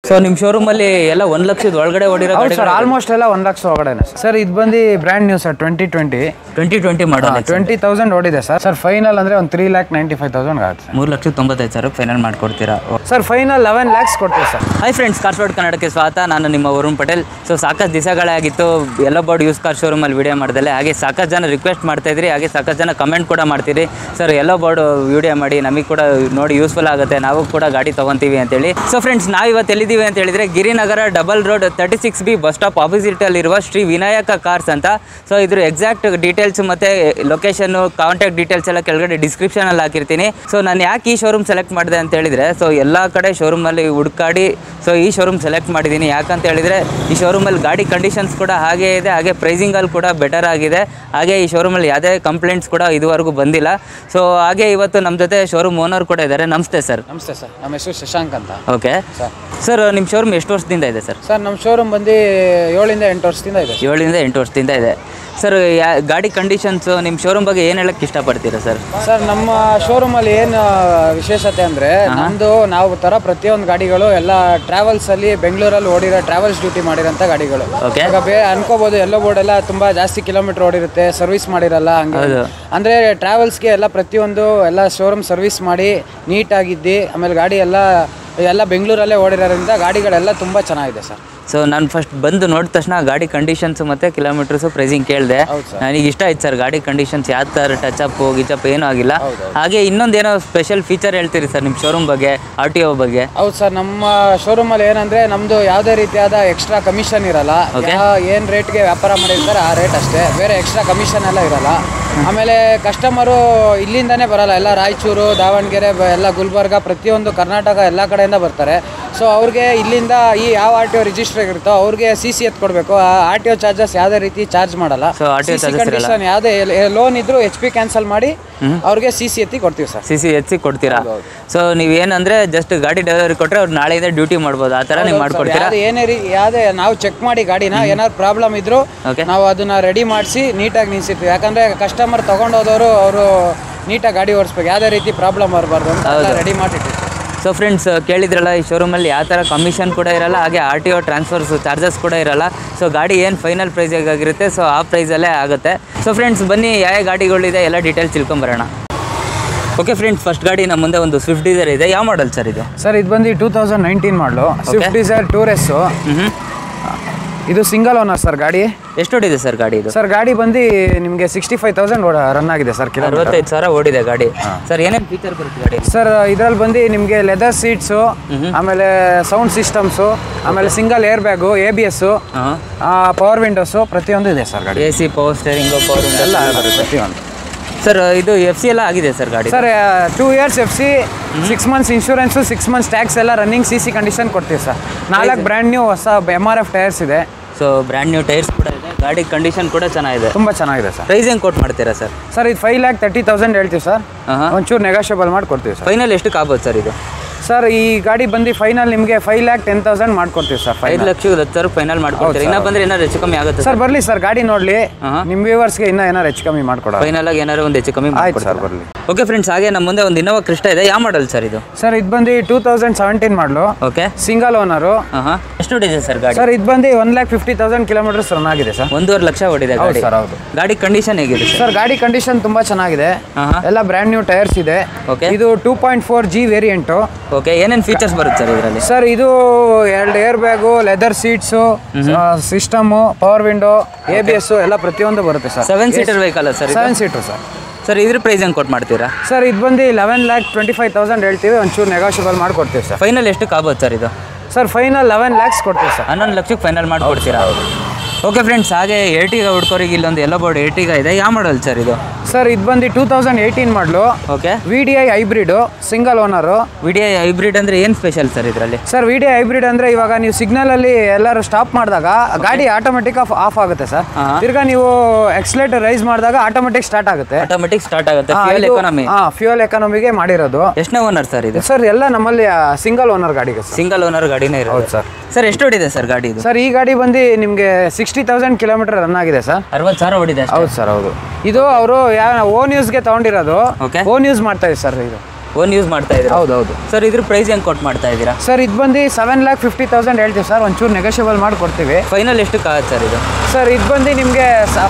So ನಿಮ್ಮ ಶೋರೂಮಲ್ಲಿ ಎಲ್ಲ 1 ಲಕ್ಷದ ಒಳಗಡೆ ಓಡಿರೋ ಗಾಡಿ ಸರ್ ಆಲ್ಮೋಸ್ಟ್ ಎಲ್ಲ 1 ಲಕ್ಷ ಒಳಗಡೆ ಸರ್. ಇದು ಬಂದು ಬ್ರ್ಯಾಂಡ್ ನ್ಯೂ ಸರ್ 2020 ಮಾಡಲ್ 20,000 ಓಡಿದೆ ಸರ್. ಫೈನಲ್ ಅಂದರೆ ಒಂದು 3,95,000 ಆಗುತ್ತೆ. 3,95,000 ಫೈನಲ್ ಮಾಡ್ಕೊಡ್ತೀರಾ ಸರ್? ಫೈನಲ್ 11 lakhs ಕೊಡ್ತೀವಿ sir. Hi friends, cars world ಕನ್ನಡಕ್ಕೆ ಸ್ವಾಗತ. ನಾನು ನಿಮ್ಮ ವರುಣ್ ಪಟೇಲ್. ಸೊ ಸಾಕಷ್ಟು ದಿವಸಗಳೇ ಆಗಿತ್ತು ಎಲ್ಲೋ ಬೋರ್ಡ್ ಯೂಸ್ ಕಾರ್ ಶೋರೂಮಲ್ಲಿ ವಿಡಿಯೋ ಮಾಡ್ದಲೆ. ಹಾಗೆ ಸಾಕಷ್ಟು ಜನ ರಿಕ್ವೆಸ್ಟ್ ಮಾಡ್ತಾಯಿದ್ರಿ, ಹಾಗೆ ಸಾಕಷ್ಟು ಜನ ಕಮೆಂಟ್ ಕೂಡ ಮಾಡ್ತೀರಿ, ಸರ್ ಎಲ್ಲೋ ಬೋರ್ಡ್ ವಿಡಿಯೋ ಮಾಡಿ, ನಮಗೆ ಕೂಡ ನೋಡಿ ಯೂಸ್ಫುಲ್ ಆಗುತ್ತೆ, ನಾವು ಕೂಡ ಗಾಡಿ ತೊಗೊತೀವಿ ಅಂತೇಳಿ. ಸೊ ಫ್ರೆಂಡ್ಸ್, ನಾವು ಇವತ್ತು ಎಲ್ಲಿದ್ದೀವಿ ಅಂತ ಹೇಳಿದರೆ Girinagar double road 36B bus stop ಆಪೋಸಿಟಲ್ಲಿರುವ ಶ್ರೀ ವಿನಾಯಕ ಕಾರ್ಸ್ ಅಂತ. ಸೊ ಇದ್ರ ಎಕ್ಸಾಕ್ಟ್ ಡೀಟೇಲ್ಸ್ ಮತ್ತು ಲೊಕೇಶನ್ನು, ಕಾಂಟ್ಯಾಕ್ಟ್ ಡೀಟೇಲ್ಸ್ ಎಲ್ಲ ಕೆಳಗಡೆ ಡಿಸ್ಕ್ರಿಪ್ಷನಲ್ಲಿ ಹಾಕಿರ್ತೀನಿ. ಸೊ ನಾನು ಯಾಕೆ ಈ ಶೋರೂಮ್ ಸೆಲೆಕ್ಟ್ ಮಾಡಿದೆ ಅಂತ ಹೇಳಿದರೆ, ಸೊ ಎಲ್ಲ ಕಡೆ ಶೋರೂಮಲ್ಲಿ ಹುಡುಕಾಡಿ ಸೊ ಈ ಶೋರೂಮ್ ಸೆಲೆಕ್ಟ್ ಮಾಡಿದ್ದೀನಿ. ಯಾಕಂತ ಹೇಳಿದರೆ ಈ ಶೋರೂಮಲ್ಲಿ ಗಾಡಿ ಕಂಡೀಷನ್ಸ್ ಕೂಡ ಹಾಗೇ ಇದೆ, ಹಾಗೆ ಪ್ರೈಸಿಂಗಲ್ಲಿ ಕೂಡ ಬೆಟರ್ ಆಗಿದೆ, ಹಾಗೆ ಈ ಶೋರೂಮಲ್ಲಿ ಯಾವುದೇ ಕಂಪ್ಲೇಂಟ್ಸ್ ಕೂಡ ಇದುವರೆಗೂ ಬಂದಿಲ್ಲ. ಸೊ ಹಾಗೆ ಇವತ್ತು ನಮ್ಮ ಜೊತೆ ಶೋರೂಮ್ ಓನರ್ ಕೂಡ ಇದ್ದಾರೆ. ನಮಸ್ತೆ ಸರ್. ನಮಸ್ತೆ ಸರ್, ನಮ್ಮ ಹೆಸರು ಶಶಾಂಕ್ ಅಂತ. ಓಕೆ ಸರ್, ನಿಮ್ಮ ಶೋರೂಮ್ ಎಷ್ಟು ವರ್ಷದಿಂದ ಇದೆ ಸರ್? ಸರ್ ನಮ್ಮ ಶೋರೂಮ್ ಬಂದು 7 ಇಂದ 8 ವರ್ಷದಿಂದ ಇದೆ. 7 ಇಂದ 8 ವರ್ಷದಿಂದ ಇದೆ ಸರ್. ಗಾಡಿ ಕಂಡೀಷನ್ಸು ನಿಮ್ಮ ಶೋರೂಮ್ ಬಗ್ಗೆ ಏನು ಹೇಳಕ್ಕೆ ಇಷ್ಟಪಡ್ತೀರಾ ಸರ್? ಸರ್ ನಮ್ಮ ಶೋರೂಮಲ್ಲಿ ಏನು ವಿಶೇಷತೆ ಅಂದರೆ, ನಾವು ತರ ಪ್ರತಿಯೊಂದು ಗಾಡಿಗಳು ಎಲ್ಲ ಟ್ರಾವೆಲ್ಸಲ್ಲಿ ಬೆಂಗಳೂರಲ್ಲಿ ಓಡಿರೋ ಟ್ರಾವೆಲ್ಸ್ ಡ್ಯೂಟಿ ಮಾಡಿರೋಂಥ ಗಾಡಿಗಳು. ಈಗ ಅನ್ಕೋಬೋದು ಎಲ್ಲೋ ಬೋರ್ಡ್ ಎಲ್ಲ ತುಂಬ ಜಾಸ್ತಿ ಕಿಲೋಮೀಟರ್ ಓಡಿರುತ್ತೆ, ಸರ್ವಿಸ್ ಮಾಡಿರಲ್ಲ. ಹಂಗೆ ಅಂದರೆ ಟ್ರಾವೆಲ್ಸ್ಗೆ ಎಲ್ಲ ಪ್ರತಿಯೊಂದು ಎಲ್ಲ ಶೋರೂಮ್ ಸರ್ವಿಸ್ ಮಾಡಿ ನೀಟಾಗಿದ್ದು, ಆಮೇಲೆ ಗಾಡಿ ಎಲ್ಲ ಬೆಂಗಳೂರಲ್ಲೇ ಓಡಿರೋದ್ರಿಂದ ಗಾಡಿಗಳೆಲ್ಲ ತುಂಬ ಚೆನ್ನಾಗಿದೆ ಸರ್. ಸೊ ನಾನು ಫಸ್ಟ್ ಬಂದು ನೋಡಿದ ತಕ್ಷಣ ಗಾಡಿ ಕಂಡೀಷನ್ಸ್ ಮತ್ತು ಕಿಲೋಮೀಟರ್ಸು ಪ್ರೈಸಿಂಗ್ ಕೇಳಿದೆ. ನನಗೆ ಇಷ್ಟ ಆಯ್ತು ಸರ್ ಗಾಡಿ ಕಂಡೀಷನ್ಸ್, ಯಾವ ಥರ ಟಚಪ್ ಗಿಚಪ್ ಏನೂ ಆಗಿಲ್ಲ. ಹಾಗೆ ಇನ್ನೊಂದೇನೋ ಸ್ಪೆಷಲ್ ಫೀಚರ್ ಹೇಳ್ತೀರಿ ಸರ್ ನಿಮ್ಮ ಶೋರೂಮ್ ಬಗ್ಗೆ, RTO ಬಗ್ಗೆ? ಹೌದು ಸರ್, ನಮ್ಮ ಶೋರೂಮಲ್ಲಿ ಏನಂದರೆ ನಮ್ಮದು ಯಾವುದೇ ರೀತಿಯಾದ ಎಕ್ಸ್ಟ್ರಾ ಕಮಿಷನ್ ಇರಲ್ಲ. ಏನು ರೇಟ್ಗೆ ವ್ಯಾಪಾರ ಮಾಡಿರ್ತಾರೆ ಆ ರೇಟ್ ಅಷ್ಟೇ, ಬೇರೆ ಎಕ್ಸ್ಟ್ರಾ ಕಮಿಷನ್ ಎಲ್ಲ ಇರಲ್ಲ. ಆಮೇಲೆ ಕಸ್ಟಮರು ಇಲ್ಲಿಂದನೇ ಬರಲ್ಲ, ಎಲ್ಲ ರಾಯಚೂರು, ದಾವಣಗೆರೆ, ಎಲ್ಲ ಗುಲ್ಬರ್ಗ, ಪ್ರತಿಯೊಂದು ಕರ್ನಾಟಕ ಎಲ್ಲ ಕಡೆಯಿಂದ ಬರ್ತಾರೆ. ಸೊ ಅವ್ರಿಗೆ ಇಲ್ಲಿಂದ ಈ ಯಾವ RTO ರಿಜಿಸ್ಟರ್ ಆಗಿರುತ್ತೋ ಅವ್ರಿಗೆ CC ಎತ್ಕೊಡ್ಬೇಕು. ಆ RTO ಚಾರ್ಜಸ್ ಯಾವುದೇ ರೀತಿ ಚಾರ್ಜ್ ಮಾಡಲ್ಲ. ಕಂಡೀಷನ್ ಯಾವುದೇ ಲೋನ್ ಇದ್ರು HP ಕ್ಯಾನ್ಸಲ್ ಮಾಡಿ ಅವ್ರಿಗೆ CC ಎತ್ತಿ ಕೊಡ್ತೀವಿ ಸರ್. CC ಎತ್ತಿ ಕೊಡ್ತೀರಾ? ಸೊ ನೀವೇನಂದ್ರೆ ಜಸ್ಟ್ ಗಾಡಿ ಡೆಲಿವರಿ ಕೊಟ್ಟರೆ ಅವ್ರು ನಾಳೆಯಿಂದ ಡ್ಯೂಟಿ ಮಾಡ್ಬೋದು, ಆ ಥರ ನೀವು ಮಾಡ್ಕೊಡ್ತೀರಾ? ಯಾವುದೇ ನಾವು ಚೆಕ್ ಮಾಡಿ ಗಾಡಿನ ಏನಾದ್ರು ಪ್ರಾಬ್ಲಮ್ ಇದ್ರು ನಾವು ಅದನ್ನ ರೆಡಿ ಮಾಡಿಸಿ ನೀಟಾಗಿ ನಿಲ್ಸಿರ್ತೀವಿ. ಯಾಕಂದ್ರೆ ಕಸ್ಟಮರ್ ತಗೊಂಡೋದವರು ಅವರು ನೀಟಾಗಿ ಗಾಡಿ ಓಡಿಸ್ಬೇಕು, ಯಾವುದೇ ರೀತಿ ಪ್ರಾಬ್ಲಮ್ ಬರಬಾರ್ದು ಅಂತ ರೆಡಿ ಮಾಡಿರ್ತೀವಿ. ಸೊ ಫ್ರೆಂಡ್ಸ್, ಕೇಳಿದ್ರಲ್ಲ, ಈ ಶೋರೂಮಲ್ಲಿ ಯಾವ ಥರ ಕಮಿಷನ್ ಕೂಡ ಇರಲ್ಲ, ಹಾಗೆ RTO ಟ್ರಾನ್ಸ್ಫರ್ಸ್ ಚಾರ್ಜಸ್ ಕೂಡ ಇರಲ್ಲ. ಸೊ ಗಾಡಿ ಏನು ಫೈನಲ್ ಪ್ರೈಸಿಗಾಗಿರುತ್ತೆ ಸೊ ಆ ಪ್ರೈಸಲ್ಲೇ ಆಗುತ್ತೆ. ಸೊ ಫ್ರೆಂಡ್ಸ್, ಬನ್ನಿ ಯಾವ ಗಾಡಿಗಳಿದೆ ಎಲ್ಲ ಡೀಟೇಲ್ಸ್ ತಿಳ್ಕೊಂಬರೋಣ. ಓಕೆ ಫ್ರೆಂಡ್ಸ್, ಫಸ್ಟ್ ಗಾಡಿ ನಮ್ಮ ಮುಂದೆ ಒಂದು ಸ್ವಿಫ್ಟ್ ಡಿಸೈರ್ ಇದೆ. ಯಾವ ಮಾಡಲ್ ಸರ್ ಇದು? ಸರ್ ಇದು ಬಂದು 2019 ಮಾಡಲು ಸ್ವಿಫ್ಟ್ ಡಿಸೈರ್ ಟೂರೆಸ್ಸು. ಇದು ಸಿಂಗಲ್ ಓನರ್ ಸರ್. ಗಾಡಿ ಎಷ್ಟು ಓಡಿದೆ ಸರ್ ಗಾಡಿ ಇದು? ಸರ್ ಗಾಡಿ ಬಂದು ನಿಮಗೆ 65,000 ರನ್ ಆಗಿದೆ ಸರ್. 65,000 ಓಡಿದೆ ಗಾಡಿ. ಸರ್ ಏನೇನು ಫೀಚರ್ ಬರುತ್ತೆ ಗಾಡಿ? ಸರ್ ಇದರಲ್ಲಿ ಬಂದು ನಿಮಗೆ ಲೆದರ್ ಸೀಟ್ಸು, ಆಮೇಲೆ ಸೌಂಡ್ ಸಿಸ್ಟಮ್ಸು, ಆಮೇಲೆ single air bag, ABS, power windows ಪ್ರತಿಯೊಂದು ಇದೆ ಸರ್ ಗಾಡಿ. AC, power steering, power window ಎಲ್ಲ ಪ್ರತಿಯೊಂದು. ಸರ್ ಇದು FC ಎಲ್ಲ ಆಗಿದೆ ಸರ್ ಗಾಡಿ? Sir 2 years FC, 6 months insurance, 6 months tax ಎಲ್ಲ ರನ್ನಿಂಗ್ CC ಕಂಡೀಷನ್ ಕೊಡ್ತೀವಿ ಸರ್. 4 ಬ್ರ್ಯಾಂಡ್ ನ್ಯೂ ಹೊಸ MRF ಟೈರ್ಸ್ ಇದೆ. ಸೊ ಬ್ರ್ಯಾಂಡ್ ನ್ಯೂ ಟೈರ್ಸ್ ಕೂಡ ಇದೆ, ಗಾಡಿ ಕಂಡೀಷನ್ ಕೂಡ ಚೆನ್ನಾಗಿದೆ, ತುಂಬ ಚೆನ್ನಾಗಿದೆ ಸರ್. ಪ್ರೈಸ್ ಹೆಂಗೆ ಕೊಟ್ಟು ಮಾಡ್ತೀರಾ ಸರ್? ಸರ್ ಇದು 5,30,000 ಹೇಳ್ತೀವಿ ಸರ್. ಒಂಚೂರು ನೆಗೋಷಿಯಬಲ್ ಮಾಡಿ ಕೊಡ್ತೀವಿ ಸರ್. ಫೈನಲ್ ಎಷ್ಟಕ್ಕೆ ಆಗ್ಬೋದು ಸರ್ ಇದು? ಸರ್ ಈ ಗಾಡಿ ಬಂದು ಫೈನಲ್ ನಿಮಗೆ 5,10,000 ಮಾಡ್ಕೊಡ್ತೀವಿ ಸರ್. 5,10,000 ಫೈನಲ್ ಮಾಡ್ಕೊಡ್ತೀವಿ. ಇನ್ನೂ ಬಂದರೆ ಏನಾರು ಹೆಚ್ಚು ಕಮ್ಮಿ ಆಗುತ್ತೆ ಸರ್? ಬರಲಿ ಸರ್, ಗಾಡಿ ನೋಡಲಿ, ನಿಮ್ಮ ವ್ಯೂವರ್ಸ್ಗೆ ಇನ್ನೂ ಏನಾರು ಹೆಚ್ಚು ಕಮ್ಮಿ ಮಾಡ್ಕೊಡೋಣ. ಫೈನಲ್ ಆಗಿ ಏನಾರು ಒಂದು ಹೆಚ್ಚು ಕಮ್ಮಿ ಆಯ್ತು ಸರ್, ಬರಲಿ. ಓಕೆ ಫ್ರೆಂಡ್ಸ್, ಹಾಗೆ ನಮ್ಮ ಮುಂದೆ ಒಂದು ಇನ್ನೋವಾ ಕ್ರಿಸ್ಟಾ ಇದೆ. ಯಾವ ಮಾಡಲ್ ಸರ್ ಇದು? ಸರ್ ಇದು ಬಂದು 2017 ಮಾಡಲು. Okay, single owner. ಎಷ್ಟು ಓಡಿದೆ ಸರ್ ಗಾಡಿ? ಸರ್ ಇದು ಬಂದು 1,50,000 ಕಿಲೋಮೀಟರ್ಸ್ ರನ್ ಆಗಿದೆ ಸರ್. 1.5 ಲಕ್ಷ ಓಡಿದೆ ಗಾಡಿ. ಸರ್ ಹೌದು. ಗಾಡಿ ಕಂಡೀಷನ್ ಹೇಗಿದೆ ಸರ್? ಗಾಡಿ ಕಂಡೀಷನ್ ತುಂಬ ಚೆನ್ನಾಗಿದೆ, ಎಲ್ಲ ಬ್ರ್ಯಾಂಡ್ ನ್ಯೂ ಟೈರ್ಸ್ ಇದೆ. ಓಕೆ, ಇದು 2.4G ವೇರಿಯಂಟು. ಓಕೆ, ಏನೇನು ಫೀಚರ್ಸ್ ಬರುತ್ತೆ ಸರ್ ಇದರಲ್ಲಿ? ಸರ್ ಇದು 2 air bag, leather seats, system, power window, ABS ಎಲ್ಲ ಪ್ರತಿಯೊಂದು ಬರುತ್ತೆ sir. 7 seater vehicle sir? 7 seater sir. Sir ಇದ್ರ ಪ್ರೈಸ್ ಹೆಂಗೆ ಕೊಟ್ಟು ಮಾಡ್ತೀರಾ? ಸರ್ ಇದು ಬಂದು 11,25,000 ಹೇಳ್ತೀವಿ, ಒಂಚೂರು ನೆಗೋಷಿಯಬಲ್ ಮಾಡ್ಕೊಡ್ತೀವಿ ಸರ್. ಫೈನಲ್ ಎಷ್ಟಕ್ಕೆ ಆಗ್ಬೋದು ಸರ್ ಇದು? ಸರ್ ಫೈನಲ್ 11 lakhs ಕೊಡ್ತೀವಿ ಸರ್. 11 ಲಕ್ಷಕ್ಕೆ ಫೈನಲ್ ಮಾಡಿಕೊಡ್ತೀರಾ? ಓಕೆ ಫ್ರೆಂಡ್ಸ್, ಹಾಗೆ Ertiga ಹುಡ್ಕೋರಿಗೆ ಇಲ್ಲೊಂದು ಎಲ್ಲೋ ಬೋರ್ಡ್ Ertiga ಇದೆ. ಯಾವ ಮಾಡಲ್ ಸರ್ ಇದು? ಸರ್ ಇದು ಬಂದು 2018 ಮಾಡಲು. Okay, VDI hybrid, single owner. VDI hybrid ಅಂದರೆ ಏನು ಸ್ಪೆಷಲ್ ಸರ್ ಇದರಲ್ಲಿ? ಸರ್ VDI ಹೈಬ್ರಿಡ್ ಅಂದರೆ ಇವಾಗ ನೀವು ಸಿಗ್ನಲಲ್ಲಿ ಎಲ್ಲರೂ ಸ್ಟಾಪ್ ಮಾಡಿದಾಗ ಗಾಡಿ ಆಟೋಮೆಟಿಕ್ ಆಫ್ ಆಗುತ್ತೆ ಸರ್. ತಿರ್ಗಾ ನೀವು ಎಕ್ಸಲೇಟರ್ ರೈಸ್ ಮಾಡಿದಾಗ ಆಟೋಮೆಟಿಕ್ ಸ್ಟಾರ್ಟ್ ಆಗುತ್ತೆ. Fuel economy. ಫ್ಯೂಯಲ್ ಎಕಾನಮಿಗೆ ಮಾಡಿರೋದು. ಎಷ್ಟನೇ ಓನರ್ ಸರ್ ಇದು? ಸರ್ ಎಲ್ಲ ನಮ್ಮಲ್ಲಿ ಸಿಂಗಲ್ ಓನರ್ ಗಾಡಿಗೆ. ಸಿಂಗಲ್ ಓನರ್ ಗಾಡಿನೇ ಇರೋದು ಸರ್. ಸರ್ ಎಷ್ಟು ಓಡಿದೆ ಸರ್ ಗಾಡಿ ಇದು? ಸರ್ ಈ ಗಾಡಿ ಬಂದು ನಿಮಗೆ 60,000 ಕಿಲೋಮೀಟರ್ ರನ್ ಆಗಿದೆ ಸರ್. 60,000 ಓಡಿದೆ? ಹೌದು ಸರ್, ಹೌದು. ಇದು ಅವರು ಓನ್ ಯೂಸ್ಗೆ ತಗೊಂಡಿರೋದು, ಓನ್ ಯೂಸ್ ಮಾಡ್ತಾ ಇದೆ ಸರ್. ಇದು ಓನ್ ಯೂಸ್ ಮಾಡ್ತಾ ಇದ್ದೀರಾ? ಹೌದೌದು ಸರ್ ಇದ್ರ ಪ್ರೈಸ್ ಹೆಂಗೆ ಕೊಟ್ಟು ಮಾಡ್ತಾ ಇದ್ದೀರಾ? ಸರ್ ಇದು ಬಂದು 7,50,000 ಹೇಳ್ತೀವಿ ಸರ್, ಒಂಚೂರು ನೆಗೋಷಿಯಬಲ್ ಮಾಡಿಕೊಡ್ತೀವಿ. ಫೈನಲ್ ಎಷ್ಟಕ್ಕೆ ಆಗುತ್ತೆ ಸರ್ ಇದು? ಸರ್ ಇದು ಬಂದು ನಿಮಗೆ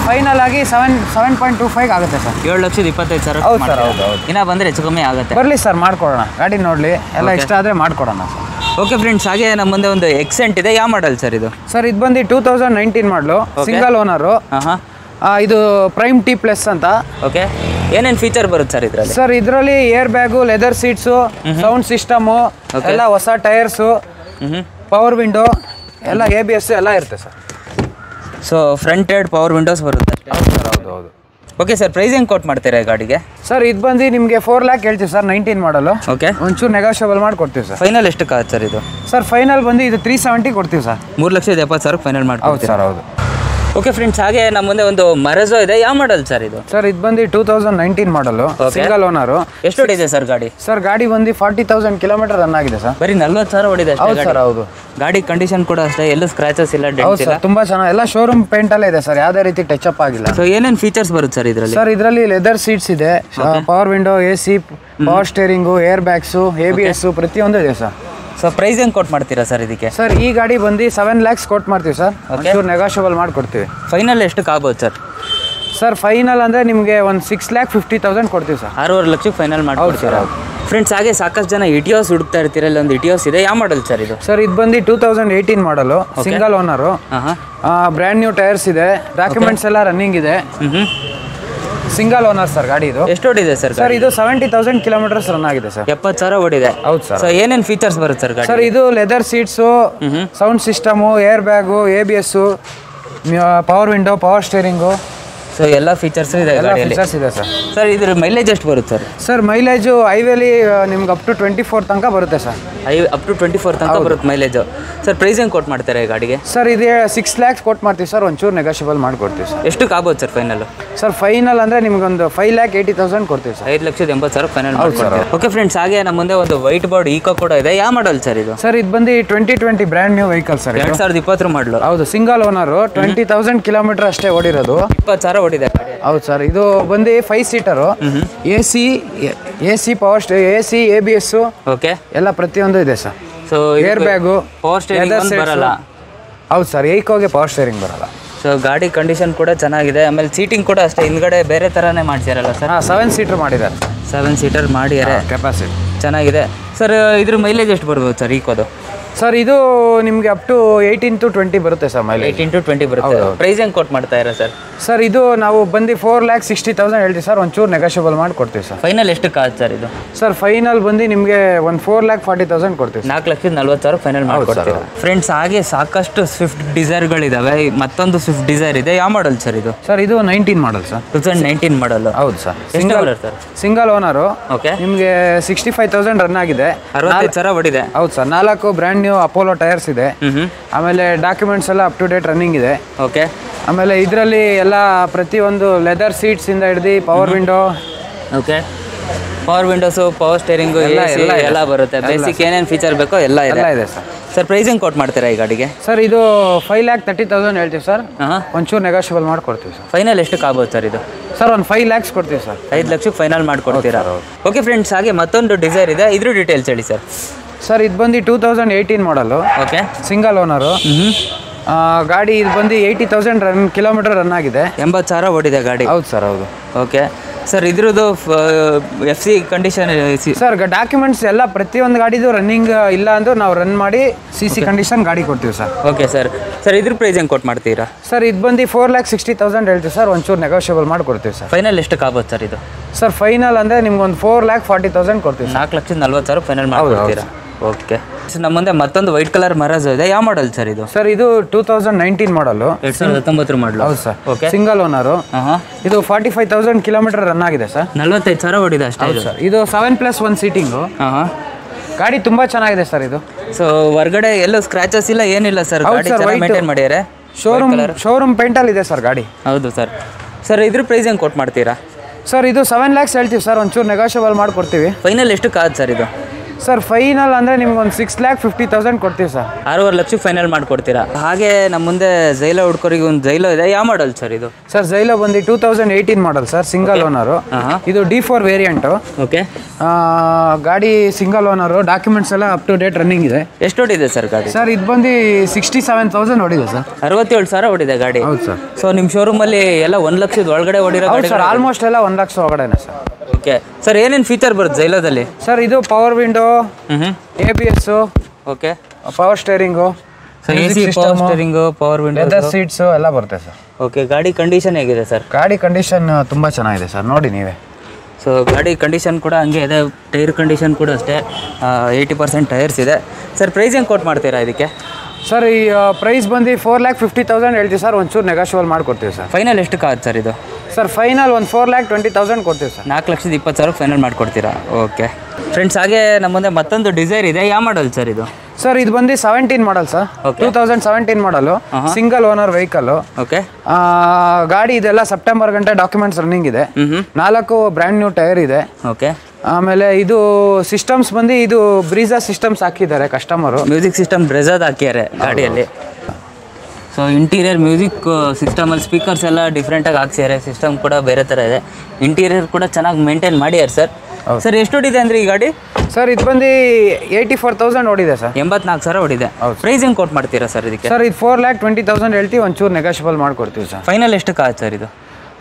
ಫೈನಲ್ ಆಗಿ 7.25 ಆಗುತ್ತೆ ಸರ್. 7,25,000. ಹೌದು ಸರ್, ಹೌದು. ಇನ್ನ ಬಂದರೆ ಹೆಚ್ಚು ಕಮ್ಮಿ ಆಗುತ್ತೆ. ಬರಲಿ ಸರ್, ಮಾಡ್ಕೊಡೋಣ. ಗಾಡಿ ನೋಡಲಿ, ಎಲ್ಲ ಇಷ್ಟ ಆದರೆ ಮಾಡ್ಕೊಡೋಣ ಸರ್. ಓಕೆ ಫ್ರೆಂಡ್ಸ್, ಹಾಗೆ ನಮ್ಮ ಮುಂದೆ ಒಂದು ಎಕ್ಸೆಂಟ್ ಇದೆ. ಯಾವ ಮಾಡಲ್ ಸರ್ ಇದು? ಸರ್ ಇದು ಬಂದು 2019 ಮಾಡಲು, ಸಿಂಗಲ್ ಓನರು. ಇದು ಪ್ರೈಮ್ ಟಿ ಪ್ಲಸ್ ಅಂತ. ಓಕೆ, ಏನೇನು ಫೀಚರ್ ಬರುತ್ತೆ ಸರ್ ಇದರಲ್ಲಿ? ಸರ್ ಇದರಲ್ಲಿ air bag, leather seats, sound system, ಎಲ್ಲ ಹೊಸ ಟೈರ್ಸು, ಪವರ್ ವಿಂಡೋ, ಎಲ್ಲ ABS ಎಲ್ಲ ಇರುತ್ತೆ sir. So front head power Windows ಬರುತ್ತೆ ಅಷ್ಟೇ? ಹೌದು ಸರ್, ಹೌದು ಹೌದು. ಓಕೆ ಸರ್, ಪ್ರೈಸ್ ಹೆಂಗೆ ಕೊಟ್ಟು ಮಾಡ್ತೀರಾ ಈ ಗಾಡಿಗೆ? ಸರ್ ಇದು ಬಂದು ನಿಮಗೆ 4 lakh ಹೇಳ್ತೀವಿ ಸರ್, 19 ಮಾಡಲು. ಓಕೆ, ಒಂಚೂರು ನೆಗೋಷಿಯಬಲ್ ಮಾಡಿ ಕೊಡ್ತೀವಿ ಸರ್. ಫೈನಲ್ ಎಷ್ಟಕ್ಕೆ ಆಗುತ್ತೆ ಸರ್ ಇದು? ಸರ್ ಫೈನಲ್ ಬಂದು ಇದು 370 ಕೊಡ್ತೀವಿ ಸರ್. 3,70,000 ಫೈನಲ್ ಹೌದು ಮಾಡ್ಕೊಡ್ತೀವಿ ಸರ್, ಹೌದು. ಓಕೆ ಫ್ರೆಂಡ್ಸ್, ಹಾಗೆ ನಮ್ಮ ಮುಂದೆ ಒಂದು ಮರಜೋ ಇದೆ. ಯಾವ ಮಾಡಲ್ ಸರ್ ಇದು? ಸರ್ ಇದು ಬಂದು 2019 ಮಾಡಲು, ಸಿಂಗಲ್ ಓನರು. ಎಷ್ಟು ಹೊಡಿದೆ ಸರ್ ಗಾಡಿ? ಸರ್ ಗಾಡಿ ಬಂದು 40,000 ಕಿಲೋಮೀಟರ್ ರನ್ ಆಗಿದೆ ಸರ್. ಬರೀ 40,000 ಹೊಡಿದೆ ಅಷ್ಟೇ. ಹೌದು ಸರ್, ಹೌದು. ಗಾಡಿ ಕಂಡೀಷನ್ ಕೂಡ ಅಷ್ಟೇ, ಎಲ್ಲೂ ಸ್ಕ್ರಾಚಸ್ ಇಲ್ಲ, ಹೌದು ಡೆಂಟ್ಸ್ ಇಲ್ಲ. ಸರ್, ತುಂಬಾ ಚೆನ್ನಾಗಿ ಎಲ್ಲ ಶೋರೂಮ್ ಪೇಂಟ್ ಅಲ್ಲೇ ಇದೆ ಸರ್, ಯಾವುದೇ ರೀತಿ ಟಚ್ ಅಪ್ ಆಗಿಲ್ಲ. ಸೊ ಏನೇನು ಫೀಚರ್ಸ್ ಬರುತ್ತೆ ಸರ್ ಇದರಲ್ಲಿ? ಸರ್ ಇದರಲ್ಲಿ ಲೆದರ್ ಸೀಟ್ಸ್ ಇದೆ, power window, AC, power steering, air bags, ABS ಪ್ರತಿಯೊಂದು ಇದೆ ಸರ್. ಸೊ ಪ್ರೈಸ್ ಹೆಂಗೆ ಕೊಟ್ಟು ಮಾಡ್ತೀರಾ ಸರ್ ಇದಕ್ಕೆ? ಸರ್ ಈ ಗಾಡಿ ಬಂದು 7 lakhs ಕೊಟ್ಟು ಮಾಡ್ತೀವಿ ಸರ್. ಒಂಚೂರು ನೆಗೋಷಿಯಬಲ್ ಮಾಡಿಕೊಡ್ತೀವಿ. ಫೈನಲ್ ಎಷ್ಟಕ್ಕೆ ಆಗ್ಬೋದು ಸರ್? ಸರ್ ಫೈನಲ್ ಅಂದರೆ ನಿಮಗೆ ಒಂದು 6,50,000 ಕೊಡ್ತೀವಿ ಸರ್. 6.5 ಲಕ್ಷಕ್ಕೆ ಫೈನಲ್ ಮಾಡ್ಕೊಡ್ತೀರಾ? ಫ್ರೆಂಡ್ಸ್, ಹಾಗೆ ಸಾಕಷ್ಟು ಜನ ಇಟಿಯೋಸ್ ಹುಡುಕ್ತಾ ಇರ್ತೀರ. ಇಲ್ಲಿ ಒಂದು ಇಟಿಯೋಸ್ ಇದೆ. ಯಾವ ಮಾಡಲ್ ಸರ್ ಇದು? ಸರ್ ಇದು ಬಂದು 2018 ಮಾಡಲು, single owner. Brand new tyres ಇದೆ, ಡಾಕ್ಯುಮೆಂಟ್ಸ್ ಎಲ್ಲ ರನ್ನಿಂಗ್ ಇದೆ. ಸಿಂಗಲ್ ಓನರ್ ಸರ್ ಗಾಡಿ ಇದು. ಎಷ್ಟು ಹೊಡಿದೆ ಸರ್? ಸರ್ ಇದು 70,000 ಕಿಲೋಮೀಟರ್ಸ್ ರನ್ ಆಗಿದೆ ಸರ್. 70,000 ಹೊಡಿದೆ. ಹೌದು ಸರ್. ಸೊ ಏನೇನು ಫೀಚರ್ಸ್ ಬರುತ್ತೆ ಸರ್ ಗಾಡಿ? ಸರ್ ಇದು leather seats, sound system, air bag, ABS, power window, power steering, so ಎಲ್ಲ ಫೀಚರ್ಸ್ ಇದೆ ಗಾಡಿಯಲ್ಲಿ. ಫೀಚರ್ಸ್ ಇದೆ ಸರ್. ಸರ್ ಇದ್ರ ಮೈಲೇಜ್ ಎಷ್ಟು ಬರುತ್ತೆ ಸರ್? ಸರ್ ಮೈಲೇಜು ಹೈವೇಲಿ ನಿಮ್ಗೆ ಅಪ್ ಟು 24 ತನಕ ಬರುತ್ತೆ ಸರ್. ಅಪ್ ಟು 24 ತನಕ ಬರುತ್ತೆ ಮೈಲೇಜು. ಸರ್ ಪ್ರೈಸ್ ಹೆಂಗೆ ಕೊಟ್ಟು ಮಾಡ್ತಾರೆ ಈ ಗಾಡಿಗೆ? ಸರ್ ಇದು 6 lakhs ಕೊಟ್ಟು ಮಾಡ್ತೀವಿ ಸರ್, ಒಂಚೂರು ನೆಗೋಷಿಯಬಲ್ ಮಾಡಿಕೊಡ್ತೀವಿ ಸರ್. ಎಷ್ಟಕ್ಕೆ ಆಗ್ಬೋದು ಸರ್ ಫೈನಲ್? ಸರ್ ಫೈನಲ್ ಅಂದರೆ ನಿಮ್ಗೊಂದು 5,80,000 ಕೊಡ್ತೀವಿ ಸರ್. 5,80,000 ಫೈನಲ್ ಮಾಡ್ಕೊಡ್ತೀವಿ. ಓಕೆ ಫ್ರೆಂಡ್ಸ್, ಹಾಗೆ ನಮ್ಮ ಮುಂದೆ ಒಂದು ವೈಟ್ ಬೋರ್ಡ್ ಈಕೋ ಕೂಡ ಇದೆ. ಯಾವ ಮಾಡಲ್ ಸರ್ ಇದು? ಸರ್ ಇದು ಬಂದು 2020 ಬ್ರ್ಯಾಂಡ್ ನ್ಯೂ ವೆಹಿಕಲ್ ಸರ್. 2020 ಮಾಡಲು. ಹೌದು, ಸಿಂಗಲ್ ಓನರು. 20,000 ಕಿಲೋಮೀಟರ್ ಅಷ್ಟೇ ಓಡಿರೋದು. 20,000 ಹೊಡಿದೆ. ಹೌದು ಸರ್, ಇದು ಬಂದು 5 seater. AC, power AC, ABS okay, ಎಲ್ಲ ಪ್ರತಿಯೊಂದು ಇದೆ sir. So air bag, power steering ಬರಲ್ಲ. ಹೌದು ಸರ್, ಏಕೋಗೆ ಪವರ್ ಸ್ಟೇರಿಂಗ್ ಬರಲ್ಲ. ಸೊ ಗಾಡಿ ಕಂಡೀಷನ್ ಕೂಡ ಚೆನ್ನಾಗಿದೆ. ಆಮೇಲೆ ಸೀಟಿಂಗ್ ಕೂಡ ಅಷ್ಟೇ, ಹಿಂದ್ಗಡೆ ಬೇರೆ ಥರನೇ ಮಾಡ್ಸಿರಲ್ಲ ಸರ್? 7 ಸೀಟರ್ ಮಾಡಿದ್ದಾರೆ. 7 ಸೀಟರ್ ಮಾಡಿದ್ದಾರೆ, ಕೆಪಾಸಿಟಿ ಚೆನ್ನಾಗಿದೆ. ಸರ್ ಇದ್ರ ಮೈಲೇಜ್ ಎಷ್ಟು ಬರ್ಬೋದು ಸರ್ ಈಕೋದು? ಸರ್ ಇದು ನಿಮಗೆ ಅಪ್ ಟು 18 to 20 ಬರುತ್ತೆ ಸರ್ ಮೈಲೇಜ್. 18 to 20 ಬರುತ್ತೆ. ಪ್ರೈಸ್ ಹೆಂಗೆ ಕೊಟ್ಟು ಮಾಡ್ತಾ ಇರ ಸರ್? ಸರ್ ಇದು ನಾವು ಬಂದು 4,60,000 ಹೇಳ್ತೀವಿ ಸರ್, ಒಂಚೂರು ನೆಗೋಷಿಯಬಲ್ ಮಾಡಿ ಕೊಡ್ತೀವಿ ಸರ್. ಫೈನಲ್ ಎಷ್ಟಕ್ಕೆ ಆಗುತ್ತೆ ಸರ್ ಇದು? ಸರ್ ಫೈನಲ್ ಬಂದು ನಿಮಗೆ ಒಂದು 4,40,000 ಕೊಡ್ತೀವಿ. 4,40,000 ಫೈನಲ್ ಮಾಡ್ಕೊಡ್ತೀವಿ. ಫ್ರೆಂಡ್ಸ್, ಹಾಗೆ ಸಾಕಷ್ಟು ಸ್ವಿಫ್ಟ್ ಡಿಸೈರ್ಗಳಿದ್ದಾವೆ. ಮತ್ತೊಂದು ಸ್ವಿಫ್ಟ್ ಡಿಸೈರ್ ಇದೆ. ಯಾವ ಮಾಡಲ್ ಸರ್ ಇದು? ಸರ್ ಇದು 19 ಮಾಡಲ್ ಸರ್. 2019 ಮಾಡಲ್. ಹೌದು sir. Sir single owner. Okay, ನಿಮಗೆ 65,000 ರನ್ ಆಗಿದೆ. 65,000 ಹೊಡಿದೆ. ಹೌದು sir. 4 brand new Apollo tyres ಇದೆ. ಆಮೇಲೆ ಡಾಕ್ಯುಮೆಂಟ್ಸ್ ಎಲ್ಲ ಅಪ್ ಟು ಡೇಟ್ ರನ್ನಿಂಗ್ ಇದೆ. ಓಕೆ, ಆಮೇಲೆ ಇದರಲ್ಲಿ ಎಲ್ಲ ಪ್ರತಿಯೊಂದು ಲೆದರ್ ಸೀಟ್ಸ್ ಇಂದ ಹಿಡಿದು power window. Okay, power windows, power steering ಎಲ್ಲ ಬರುತ್ತೆ. ಬೇಸಿಕ್ ಏನೇನು ಫೀಚರ್ ಬೇಕೋ ಎಲ್ಲ ಇದೆ ಸರ್. ಸರ್ ಪ್ರೈಸ್ ಹೆಂಗೆ ಕೊಟ್ಟು ಮಾಡ್ತೀರಾ ಈ ಗಾಡಿಗೆ? ಸರ್ ಇದು 5,30,000 ಹೇಳ್ತೀವಿ ಸರ್. ಒಂಚೂರು ನೆಗೋಷಿಯಬಲ್ ಮಾಡ್ಕೊಡ್ತೀವಿ ಸರ್. ಫೈನಲ್ ಎಷ್ಟಕ್ಕೆ ಆಗ್ಬೋದು ಸರ್ ಇದು? ಸರ್ ಒಂದು 5 lakhs ಕೊಡ್ತೀವಿ ಸರ್. 5 ಲಕ್ಷಕ್ಕೆ ಫೈನಲ್ ಮಾಡ್ಕೊಡ್ತೀರಾ? ಓಕೆ ಫ್ರೆಂಡ್ಸ್, ಹಾಗೆ ಮತ್ತೊಂದು ಡಿಸೈರ್ ಇದೆ. ಇದ್ರ ಡೀಟೇಲ್ಸ್ ಹೇಳಿ ಸರ್. ಸರ್ ಇದು ಬಂದು 2018 ಮಾಡಲು. Okay, single owner. ಗಾಡಿ ಇದು ಬಂದು 80,000 ಕಿಲೋಮೀಟರ್ ರನ್ ಆಗಿದೆ. 80,000 ಓಡಿದೆ ಗಾಡಿ. ಹೌದು ಸರ್, ಹೌದು. ಓಕೆ ಸರ್, ಇದ್ರದ್ದು FC ಕಂಡೀಷನ್? ಸರ್ ಡಾಕ್ಯುಮೆಂಟ್ಸ್ ಎಲ್ಲ ಪ್ರತಿಯೊಂದು ಗಾಡಿದು ರನ್ನಿಂಗ್ ಇಲ್ಲ ಅಂದರೂ ನಾವು ರನ್ ಮಾಡಿ CC ಕಂಡೀಷನ್ ಗಾಡಿ ಕೊಡ್ತೀವಿ ಸರ್. Okay sir. ಇದ್ರ ಪ್ರೈಸ್ ಹೆಂಗೆ ಕೊಟ್ಟು ಮಾಡ್ತೀರಾ? ಸರ್ ಇದು ಬಂದು 4,60,000 ಹೇಳ್ತೀವಿ ಸರ್, ಒಂಚೂರು ನೆಗೋಷಿಯಬಲ್ ಮಾಡ್ಕೊಡ್ತೀವಿ ಸರ್. ಫೈನಲ್ ಎಷ್ಟಕ್ಕೆ ಆಗ್ಬೋದು ಸರ್ ಇದು? ಸರ್ ಫೈನಲ್ ಅಂದರೆ ನಿಮ್ಗೊಂದು 4,40,000 ಕೊಡ್ತೀವಿ. 4,40,000 ಫೈನಲ್ ಮಾಡ್ಕೊಡ್ತೀರಾ? ಓಕೆ. ನಮ್ಮ ಮುಂದೆ ಮತ್ತೊಂದು ವೈಟ್ ಕಲರ್ ಮರಜೋ ಇದೆ. ಯಾವ ಮಾಡಲ್ ಸರ್ ಇದು? ಸರ್ ಇದು 2019 ಮಾಡಲು. 2019 ಮಾಡಲು. ಹೌದು ಸರ್. Okay, single owner. ಇದು 45,000 ಕಿಲೋಮೀಟರ್ ರನ್ ಆಗಿದೆ ಸರ್. 45,000 ಹೊಡಿದೆ ಅಷ್ಟೇ. ಸರ್ ಇದು 7+1 ಸೀಟಿಂಗು. ಗಾಡಿ ತುಂಬಾ ಚೆನ್ನಾಗಿದೆ ಸರ್ ಇದು. ಸೊ ಹೊರಗಡೆ ಎಲ್ಲೂ ಸ್ಕ್ರಾಚಸ್ ಇಲ್ಲ, ಏನಿಲ್ಲ ಸರ್. ಗಾಡಿ ಚೆನ್ನಾಗಿ ಮೇಂಟೈನ್ ಮಾಡಿದ್ದಾರೆ. ಶೋರೂಮ್ ಪೇಂಟಲ್ಲಿ ಇದೆ ಸರ್ ಗಾಡಿ. ಹೌದು ಸರ್. ಇದ್ರ ಪ್ರೈಸ್ ಹೆಂಗೆ ಕೊಟ್ಟು ಮಾಡ್ತೀರಾ? ಸರ್ ಇದು 7 lakhs ಹೇಳ್ತೀವಿ ಸರ್, ಒಂಚೂರು ನೆಗೋಷಿಯಬಲ್ ಮಾಡ್ಕೊಡ್ತೀವಿ. ಫೈನಲ್ ಎಷ್ಟಕ್ಕೆ ಆಗುತ್ತೆ ಸರ್ ಇದು? ಸರ್ ಫೈನಲ್ ಅಂದರೆ ನಿಮ್ಗೆ ಒಂದು 6,50,000 ಕೊಡ್ತೀವಿ ಸರ್. 6.5 ಲಕ್ಷಕ್ಕೆ ಫೈನಲ್ ಮಾಡಿಕೊಡ್ತೀರಾ. ಹಾಗೆ ನಮ್ಮ ಮುಂದೆ ಜೈಲೋ ಹುಡ್ಕೋರಿಗೆ ಒಂದು ಜೈಲೋ ಇದೆ. ಯಾವ ಮಾಡಲ್ ಸರ್ ಇದು? ಸರ್ ಜೈಲೋ ಬಂದು 2018 ಮಾಡಲ್ ಸರ್, ಸಿಂಗಲ್ ಓನರು. ಇದು D4 ವೇರಿಯಂಟು. ಓಕೆ. ಗಾಡಿ ಸಿಂಗಲ್ ಓನರು, ಡಾಕ್ಯುಮೆಂಟ್ಸ್ ಎಲ್ಲ ಅಪ್ ಟು ಡೇಟ್ ರನ್ನಿಂಗ್ ಇದೆ. ಎಷ್ಟು ಹೊಡಿದೆ ಸರ್ ಗಾಡಿ? ಸರ್ ಇದು ಬಂದು 67,000 ಹೊಡಿದೆ ಸರ್. 67,000 ಹೊಡಿದೆ ಗಾಡಿ. ಹೌದು ಸರ್. ಸೊ ನಿಮ್ಮ ಶೋರೂಮಲ್ಲಿ ಎಲ್ಲ 1 ಲಕ್ಷದ ಒಳಗಡೆ ಹೊಡಿರೋ ಗಾಡಿ ಸರ್? ಆಲ್ಮೋಸ್ಟ್ ಎಲ್ಲ 1 ಲಕ್ಷ ಒಳಗಡೆನೆ ಸರ್. ಓಕೆ ಸರ್, ಏನೇನು ಫೀಚರ್ ಬರುತ್ತೆ ಜೈಲೋದಲ್ಲಿ? ಸರ್ ಇದು power window, ABS, okay, power steering, power steering, power window, leather seats ಎಲ್ಲ ಬರುತ್ತೆ ಸರ್. ಓಕೆ. ಗಾಡಿ ಕಂಡೀಷನ್ ಹೇಗಿದೆ ಸರ್? ಗಾಡಿ ಕಂಡೀಷನ್ ತುಂಬ ಚೆನ್ನಾಗಿದೆ ಸರ್, ನೋಡಿ ನೀವೇ. ಸೊ ಗಾಡಿ ಕಂಡೀಷನ್ ಕೂಡ ಹಂಗೆ ಇದೆ. ಟೈರ್ ಕಂಡೀಷನ್ ಕೂಡ ಅಷ್ಟೇ 80% ಟೈರ್ಸ್ ಇದೆ. ಸರ್ ಪ್ರೈಸ್ ಹೆಂಗೆ ಕೋಟ್ ಮಾಡ್ತೀರಾ ಇದಕ್ಕೆ? ಸರ್ ಈ ಪ್ರೈಸ್ ಬಂದು 4,50,000 ಹೇಳ್ತೀವಿ ಸರ್. ಒಂಚೂರು ನೆಗೋಷಿಯಬಲ್ ಮಾಡ್ಕೊಡ್ತೀವಿ ಸರ್. ಫೈನಲ್ ಎಷ್ಟಕ್ಕೆ ಆಗುತ್ತೆ ಸರ್ ಇದು? ಸರ್ ಫೈನಲ್ ಒಂದು 4,20,000 ಕೊಡ್ತೀವಿ ಸರ್. 4,20,000 ಫೈನಲ್ ಮಾಡಿಕೊಡ್ತೀರಾ. ಓಕೆ ಫ್ರೆಂಡ್ಸ್, ಹಾಗೆ ನಮ್ಮ ಮುಂದೆ ಮತ್ತೊಂದು ಡಿಸೈರ್ ಇದೆ. ಯಾವ ಮಾಡಲ್ ಸರ್ ಇದು? ಸರ್ ಇದು ಬಂದು 17 ಮಾಡಲ್ ಸರ್. 2017 ಮಾಡಲು, ಸಿಂಗಲ್ ಓನರ್ ವೆಹಿಕಲ್. ಓಕೆ. ಗಾಡಿ ಇದೆಲ್ಲ ಸೆಪ್ಟೆಂಬರ್ ಗಂಟೆ ಡಾಕ್ಯುಮೆಂಟ್ಸ್ ರನ್ನಿಂಗ್ ಇದೆ. 4 ಬ್ರ್ಯಾಂಡ್ ನ್ಯೂ ಟೈರ್ ಇದೆ. ಓಕೆ. ಆಮೇಲೆ ಇದು ಸಿಸ್ಟಮ್ಸ್ ಬಂದು ಇದು ಬ್ರೀಜಾ ಸಿಸ್ಟಮ್ಸ್ ಹಾಕಿದ್ದಾರೆ ಕಸ್ಟಮರು. ಮ್ಯೂಸಿಕ್ ಸಿಸ್ಟಮ್ ಬ್ರೆಜಾದ್ ಹಾಕಿದ್ದಾರೆ ಗಾಡಿಯಲ್ಲಿ. ಸೊ ಇಂಟೀರಿಯರ್ ಮ್ಯೂಸಿಕ್ ಸಿಸ್ಟಮಲ್ಲಿ ಸ್ಪೀಕರ್ಸ್ ಎಲ್ಲ ಡಿಫ್ರೆಂಟಾಗಿ ಹಾಕ್ಸಿದ್ದಾರೆ. ಸಿಸ್ಟಮ್ ಕೂಡ ಬೇರೆ ಥರ ಇದೆ. ಇಂಟೀರಿಯರ್ ಕೂಡ ಚೆನ್ನಾಗಿ ಮೇಂಟೈನ್ ಮಾಡಿದ್ದಾರೆ ಸರ್. ಸರ್ ಎಷ್ಟು ಹೊಡಿದೆ ಅಂದರೆ ಈ ಗಾಡಿ? ಸರ್ ಇದು ಬಂದು 84,000 ಹೊಡಿದೆ ಸರ್. 84,000 ಹೊಡಿದೆ. ಪ್ರೈಸ್ ಹೆಂಗೆ ಕೋಟ್ ಮಾಡ್ತೀರಾ ಸರ್ ಇದಕ್ಕೆ? ಸರ್ ಇದು 4,20,000 ಹೇಳ್ತೀವಿ. ಒಂಚೂರು ನೆಗೋಷಿಯಬಲ್ ಮಾಡ್ಕೊಡ್ತೀವಿ ಸರ್. ಫೈನಲ್ ಎಷ್ಟಕ್ಕೆ ಆಗುತ್ತೆ ಸರ್ ಇದು?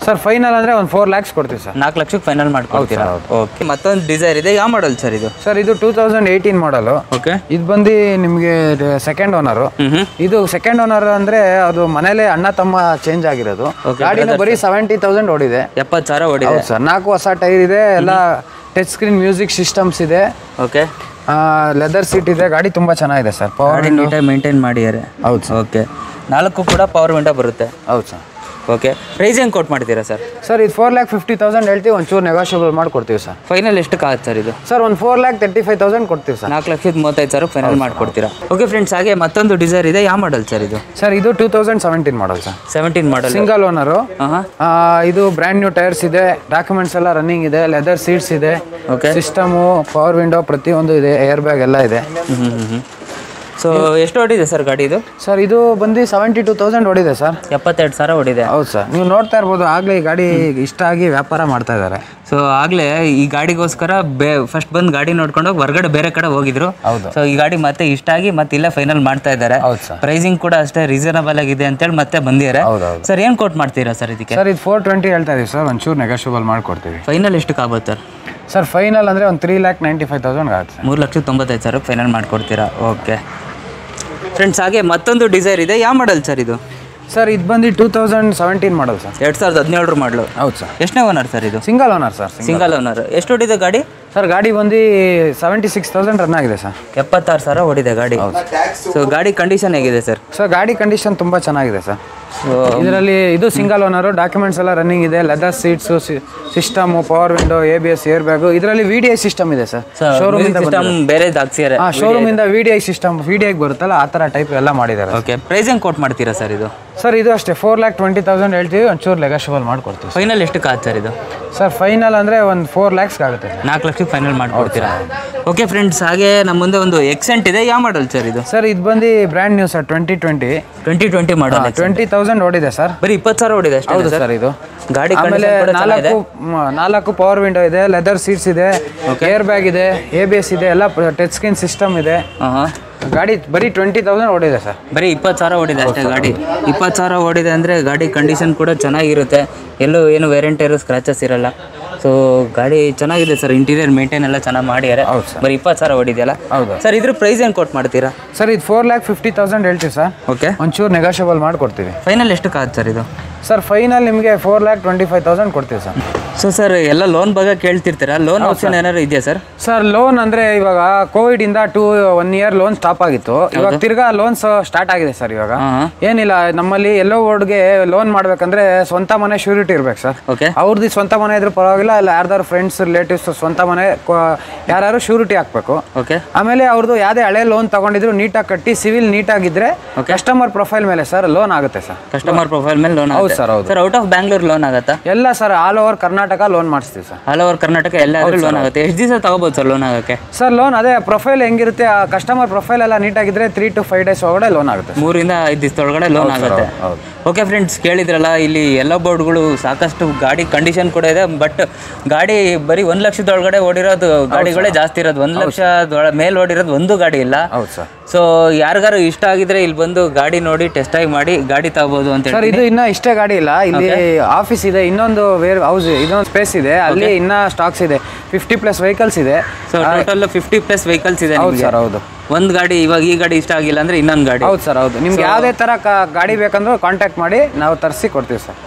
ಸರ್ ಫೈನಲ್ ಅಂದರೆ ಒಂದು 4 lakhs ಕೊಡ್ತೀವಿ ಸರ್. 4 ಲಕ್ಷಕ್ಕೆ ಫೈನಲ್ ಮಾಡ್ಕೊಡ್ತೀರಾ? ಓಕೆ. ಮತ್ತೊಂದು ಡಿಸೈರ್ ಇದೆ. ಯಾವ ಮಾಡಲ್ ಸರ್ ಇದು? ಸರ್ ಇದು 2018 ಮಾಡಲು. ಓಕೆ. ಇದು ಬಂದು ನಿಮಗೆ ಸೆಕೆಂಡ್ ಓನರು. ಇದು ಸೆಕೆಂಡ್ ಓನರ್ ಅಂದರೆ ಅದು ಮನೇಲೆ ಅಣ್ಣ ತಮ್ಮ ಚೇಂಜ್ ಆಗಿರೋದು. ಗಾಡಿನ ಬರೀ 70,000 ಹೊಡಿದೆ. 70,000 ಹೊಡಿದೆ. ಹೌದು ಸರ್. 4 ಹೊಸ ಟೈರ್ ಇದೆ. ಎಲ್ಲ ಟಚ್ ಸ್ಕ್ರೀನ್ ಮ್ಯೂಸಿಕ್ ಸಿಸ್ಟಮ್ಸ್ ಇದೆ. ಓಕೆ. ಲೆದರ್ ಸೀಟ್ ಇದೆ. ಗಾಡಿ ತುಂಬ ಚೆನ್ನಾಗಿದೆ ಸರ್. ಪವರ್ ನೀಟಾಗಿ ಮೇಂಟೈನ್ ಮಾಡಿದ್ದಾರೆ. ಹೌದು ಸರ್. ಓಕೆ. 4 ಕೂಡ ಪವರ್ ವಿಂಡೋ ಬರುತ್ತೆ. ಹೌದು ಸರ್. ಓಕೆ. ಪ್ರೈಸ್ ಹೆಂಗೆ ಕೋಟ್ ಮಾಡ್ತೀರಾ ಸರ್? ಸರ್ ಇದು 4,50,000 ಹೇಳ್ತೀವಿ. ಒಂಚೂರು ನೆಗೋಷಿಯಬಲ್ ಮಾಡ್ಕೊಡ್ತೀವಿ ಸರ್. ಫೈನಲ್ ಎಷ್ಟಕ್ಕೆ ಆಗುತ್ತೆ ಸರ್ ಇದು? ಸರ್ ಒಂದು 4,35,000 ಕೊಡ್ತೀವಿ ಸರ್. 4,35,000 ಫೈನಲ್ ಮಾಡ್ಕೊಡ್ತೀರಾ? ಓಕೆ ಫ್ರೆಂಡ್ಸ್, ಹಾಗೆ ಮತ್ತೊಂದು ಡಿಸೈರ್ ಇದೆ. ಯಾವ ಮಾಡಲ್ ಸರ್ ಇದು? ಸರ್ ಇದು 2017 ಮಾಡಲ್ ಸರ್. 17 ಮಾಡಲ್, ಸಿಂಗಲ್ ಓನರು. ಇದು ಬ್ರ್ಯಾಂಡ್ ನ್ಯೂ ಟೈರ್ಸ್ ಇದೆ. ಡಾಕ್ಯುಮೆಂಟ್ಸ್ ಎಲ್ಲ ರನ್ನಿಂಗ್ ಇದೆ. ಲೆದರ್ ಸೀಟ್ಸ್ ಇದೆ. ಓಕೆ. ಸಿಸ್ಟಮು, ಪವರ್ ವಿಂಡೋ ಪ್ರತಿಯೊಂದು ಇದೆ. ಏರ್ ಬ್ಯಾಗ್ ಎಲ್ಲ ಇದೆ. ಸೊ ಎಷ್ಟು ಹೊಡಿದೆ ಸರ್ ಗಾಡಿ ಇದು? ಸರ್ ಇದು ಬಂದು 72,000 ಹೊಡಿದೆ ಸರ್. 72,000 ಹೊಡಿದೆ. ಹೌದು ಸರ್. ನೀವು ನೋಡ್ತಾ ಇರ್ಬೋದು, ಆಗಲೇ ಈ ಗಾಡಿ ಇಷ್ಟ ಆಗಿ ವ್ಯಾಪಾರ ಮಾಡ್ತಾ ಇದ್ದಾರೆ. ಸೊ ಆಗಲೇ ಈ ಗಾಡಿಗೋಸ್ಕರ ಫಸ್ಟ್ ಬಂದು ಗಾಡಿ ನೋಡ್ಕೊಂಡು ಹೋಗಿ ಹೊರಗಡೆ ಬೇರೆ ಕಡೆ ಹೋಗಿದ್ರು. ಹೌದು. ಸೊ ಈ ಗಾಡಿ ಮತ್ತೆ ಇಷ್ಟ ಆಗಿ ಮತ್ತೆ ಇಲ್ಲೇ ಫೈನಲ್ ಮಾಡ್ತಾ ಇದ್ದಾರೆ. ಹೌದು ಸರ್. ಪ್ರೈಸಿಂಗ್ ಕೂಡ ಅಷ್ಟೇ ರೀಸನಬಲ್ ಆಗಿದೆ ಅಂತೇಳಿ ಮತ್ತೆ ಬಂದಿದ್ದಾರೆ. ಸರ್ ಏನು ಕೋಟ್ ಮಾಡ್ತೀರಾ ಸರ್ ಇದಕ್ಕೆ? ಸರ್ ಇದು 420 ಹೇಳ್ತಾ ಇದೀವಿ ಸರ್. ಒಂಚೂರು ನೆಗೋಷಿಯಬಲ್ ಮಾಡ್ಕೊಡ್ತೀವಿ. ಫೈನಲ್ ಎಷ್ಟಕ್ಕೆ ಆಗುತ್ತೆ ಸರ್? ಸರ್ ಫೈನಲ್ ಅಂದರೆ ಒಂದು 3,95,000 ಆಗುತ್ತೆ. 3,95,000 ಫೈನಲ್ ಮಾಡ್ಕೊಡ್ತೀರಾ? ಓಕೆ ಫ್ರೆಂಡ್ಸ್, ಹಾಗೆ ಮತ್ತೊಂದು ಡಿಸೈರ್ ಇದೆ. ಯಾವ ಮಾಡಲ್ ಸರ್ ಇದು? ಸರ್ ಇದು ಬಂದು 2017 ಮಾಡಲ್ ಸರ್. 2017 ಮಾಡಲು. ಹೌದು ಸರ್. ಎಷ್ಟನೇ ಓನರ್ ಸರ್ ಇದು? Single owner sir. Single owner. ಎಷ್ಟು ಹೊಡಿದೆ ಗಾಡಿ? ಸರ್ ಗಾಡಿ ಬಂದು 76,000 ರನ್ ಆಗಿದೆ ಸರ್. 76,000 ಹೊಡಿದೆ ಗಾಡಿ. ಸೊ ಗಾಡಿ ಕಂಡೀಷನ್ ಹೇಗಿದೆ ಸರ್? ಸರ್ ಗಾಡಿ ಕಂಡೀಷನ್ ತುಂಬ ಚೆನ್ನಾಗಿದೆ ಸರ್. ಇದರಲ್ಲಿ ಇದು ಸಿಂಗಲ್ ಓನರು. ಡಾಕ್ಯುಮೆಂಟ್ಸ್ ಎಲ್ಲ ರನ್ನಿಂಗ್ ಇದೆ. Leather seats, system, power window, ABS, air bag. ಇದರಲ್ಲಿ VDI ಸಿಸ್ಟಮ್ ಇದೆ ಸರ್. ಶೋರೂಮ್ ಬೇರೆ ಹಾಕ್ಸಿದ್ದಾರೆ. ಶೋರೂಮ್ ಇಂದ VDI ಸಿಸ್ಟಮ್, VDI ಬರುತ್ತಲ್ಲ ಆ ಥರ ಟೈಪ್ ಎಲ್ಲ ಮಾಡಿದ್ದಾರೆ. ಓಕೆ. ಪ್ರೈಸ್ ಹೆಂಗೆ ಕೋಟ್ ಮಾಡ್ತೀರಾ ಸರ್ ಇದು? ಸರ್ ಇದು ಅಷ್ಟೇ 4,20,000 ಹೇಳ್ತೀವಿ. ಒಂಚೂರು ನೆಗೋಷಿಯಬಲ್ ಮಾಡ್ಕೊಡ್ತೀವಿ. ಫೈನಲ್ ಎಷ್ಟಕ್ಕೆ ಆಗುತ್ತೆ ಸರ್ ಇದು? ಸರ್ ಫೈನಲ್ ಅಂದರೆ ಒಂದು 4 lakhs ಆಗುತ್ತೆ. 4 ಲಕ್ಷಕ್ಕೆ ಫೈನಲ್ ಮಾಡ್ಕೊಡ್ತೀರಾ? ಓಕೆ ಫ್ರೆಂಡ್ಸ್, ಹಾಗೆ ನಮ್ಮ ಮುಂದೆ ಒಂದು ಎಕ್ಸೆಂಟ್ ಇದೆ. ಯಾವ ಮಾಡಲ್ ಸರ್ ಇದು? ಸರ್ ಇದು ಬಂದು ಬ್ರ್ಯಾಂಡ್ ನ್ಯೂ ಸರ್. 2020 ಮಾಡಲ್. 20,000 ಹೊಡಿದೆ ಸರ್. ಬರೀ 20,000 ಹೊಡಿದೆ ಅಷ್ಟೇ. ಹೌದು ಸರ್. ಇದು ಗಾಡಿ ಆಮೇಲೆ 4 ಪವರ್ ವಿಂಡೋ ಇದೆ. ಲೆದರ್ ಸೀಟ್ಸ್ ಇದೆ. ಏರ್ ಬ್ಯಾಗ್ ಇದೆ. ABS ಇದೆ. ಎಲ್ಲ ಟಚ್ ಸ್ಕ್ರೀನ್ ಸಿಸ್ಟಮ್ ಇದೆ. ಗಾಡಿ ಬರೀ 20,000 ಹೊಡಿದೆ ಸರ್. ಬರೀ 20,000 ಹೊಡಿದೆ ಅಷ್ಟೇ ಗಾಡಿ. 20,000 ಹೊಡಿದೆ ಅಂದರೆ ಗಾಡಿ ಕಂಡೀಷನ್ ಕೂಡ ಚೆನ್ನಾಗಿರುತ್ತೆ. ಎಲ್ಲೂ ಏನು ವೇರಿಯಂಟ್ ಸ್ಕ್ರಾಚಸ್ ಇರಲ್ಲ. ಸೊ ಗಾಡಿ ಚೆನ್ನಾಗಿದೆ ಸರ್. ಇಂಟೀರಿಯರ್ ಮೇಂಟೈನ್ ಎಲ್ಲ ಚೆನ್ನಾಗಿ ಮಾಡಿದ್ದಾರೆ. ಬರೀ 20,000 ಹೊಡಿದೆಯಲ್ಲ. ಹೌದು ಸರ್. ಇದ್ರ ಪ್ರೈಸ್ ಏನು ಕೊಟ್ಟು ಮಾಡ್ತೀರಾ? ಸರ್ ಇದು 4,50,000 ಹೇಳ್ತೀವಿ ಸರ್. ಓಕೆ. ಒಂಚೂರು ನೆಗೋಷಿಯಬಲ್ ಮಾಡಿಕೊಡ್ತೀವಿ. ಫೈನಲ್ ಎಷ್ಟಕ್ಕೆ ಆಗುತ್ತೆ ಸರ್ ಇದು? ಸರ್ ಫೈನಲ್ ನಿಮಗೆ 4,25,000 ಕೊಡ್ತೀವಿ ಸರ್. ಸೊ ಸರ್, ಎಲ್ಲ ಲೋನ್ ಬಗ್ಗೆ ಕೇಳ್ತಿರ್ತೀರಾ. ಲೋನ್ ಆಪ್ಷನ್ ಏನಾದ್ರು ಇದೆಯಾ ಸರ್? ಸರ್ ಲೋನ್ ಅಂದರೆ ಇವಾಗ ಕೋವಿಡ್ ಇಂದ 1 year ಲೋನ್ ಸ್ಟಾಪ್ ಆಗಿತ್ತು. ಇವಾಗ ತಿರ್ಗಾ ಲೋನ್ಸ್ ಸ್ಟಾರ್ಟ್ ಆಗಿದೆ ಸರ್. ಇವಾಗ ಏನಿಲ್ಲ, ನಮ್ಮಲ್ಲಿ ಎಲ್ಲೋ ಬೋರ್ಡ್ಗೆ ಲೋನ್ ಮಾಡ್ಬೇಕಂದ್ರೆ ಸ್ವಂತ ಮನೆ ಶ್ಯೂರಿಟಿ ಇರ್ಬೇಕು ಸರ್. ಓಕೆ. ಅವ್ರದ್ದು ಸ್ವಂತ ಮನೆ ಇದ್ರೆ ಪರವಾಗಿಲ್ಲ, ಇರೋರೆಲ್ಲ ಯಾರ್ದಾರು ಫ್ರೆಂಡ್ಸ್ ರಿಲೇಟಿವ್ಸ್ ಸ್ವಂತ ಮನೆ ಯಾರು ಶ್ಯೂರಿಟಿ ಹಾಕ್ಬೇಕು. ಓಕೆ. ಆಮೇಲೆ ಅವ್ರದ್ದು ಯಾವುದೇ ಹಳೆ ಲೋನ್ ತಗೊಂಡಿದ್ರು ನೀಟಾಗಿ ಕಟ್ಟಿ ಸಿವಿಲ್ ನೀಟಾಗಿದ್ರೆ ಕಸ್ಟಮರ್ ಪ್ರೊಫೈಲ್ ಮೇಲೆ ಸರ್ ಲೋನ್ ಆಗುತ್ತೆ ಸರ್. ಕಸ್ಟಮರ್ ಪ್ರೊಫೈಲ್ ಮೇಲೆ ಲೋನ್? ಹೌದು ಸರ್. ಹೌದು sir. Out of Bangalore loan ಆಗುತ್ತಾ? ಎಲ್ಲ sir all over Karnataka loan ಮಾಡಿಸ್ತೀವಿ ಸರ್. ಆಲ್ ಓವರ್ ಕರ್ನಾಟಕ ಎಲ್ಲಾದ್ರೂ ಲೋನ್ ಆಗುತ್ತೆ. ಎಷ್ಟು ದಿವಸ ತಗೋಬಹುದು ಸರ್ ಲೋನ್ ಆಗೋಕ್ಕೆ? ಸರ್ ಲೋನ್ ಅದೇ ಪ್ರೊಫೈಲ್ ಹೆಂಗಿರುತ್ತೆ ಆ ಕಸ್ಟಮರ್ ಪ್ರೊಫೈಲ್ ಎಲ್ಲ ನೀಟಾಗಿದ್ರೆ 3 to 5 days ಒಳಗಡೆ ಲೋನ್ ಆಗುತ್ತೆ. 3 ಇಂದ 5 ದಿವಸದೊಳಗಡೆ ಲೋನ್ ಆಗುತ್ತೆ. ಓಕೆ ಫ್ರೆಂಡ್ಸ್, ಕೇಳಿದ್ರಲ್ಲ, ಇಲ್ಲಿ ಎಲ್ಲೋ ಬೋರ್ಡ್ಗಳು ಸಾಕಷ್ಟು ಗಾಡಿ ಕಂಡೀಷನ್ ಕೂಡ ಇದೆ. ಬಟ್ ಗಾಡಿ ಬರೀ 1 ಲಕ್ಷದೊಳಗಡೆ ಓಡಿರೋದು ಗಾಡಿಗಳೇ ಜಾಸ್ತಿ ಇರೋದು. 1 ಲಕ್ಷ ಮೇಲೆ ಓಡಿರೋದು ಒಂದು ಗಾಡಿ ಇಲ್ಲ. ಹೌದು ಸರ್. ಸೊ ಯಾರಿಗಾರು ಇಷ್ಟ ಆಗಿದ್ರೆ ಇಲ್ಲಿ ಬಂದು ಗಾಡಿ ನೋಡಿ ಟೆಸ್ಟ್ ಡ್ರೈವ್ ಮಾಡಿ ಗಾಡಿ ತಗೋಬಹುದು ಅಂತ ಸರ್. ಇದು ಇನ್ನ ಇಷ್ಟೇ ಗಾಡಿ ಇಲ್ಲ, ಇಲ್ಲಿ ಆಫೀಸ್ ಇದೆ, ಇನ್ನೊಂದು ವೇರ್ ಹೌಸ್, ಇನ್ನೊಂದು ಸ್ಪೇಸ್ ಇದೆ, ಅಲ್ಲಿ ಇನ್ನ ಸ್ಟಾಕ್ಸ್ ಇದೆ. 50+ ವೆಹಿಕಲ್ಸ್ ಇದೆ. ಸೊ ಟೋಟಲ್ 50+ ವೆಹಿಕಲ್ಸ್ ಇದೆ. ಹೌದು ಸರ್. ಹೌದು. ಒಂದು ಗಾಡಿ ಇವಾಗ ಈ ಗಾಡಿ ಇಷ್ಟ ಆಗಿಲ್ಲ ಅಂದ್ರೆ ಇನ್ನೊಂದು ಗಾಡಿ. ಹೌದು ಸರ್. ಹೌದು. ನಿಮ್ಗೆ ಯಾವುದೇ ತರ ಗಾಡಿ ಬೇಕಂದ್ರೂ ಕಾಂಟ್ಯಾಕ್ಟ್ ಮಾಡಿ, ನಾವು ತರಿಸಿ ಕೊಡ್ತೀವಿ ಸರ್.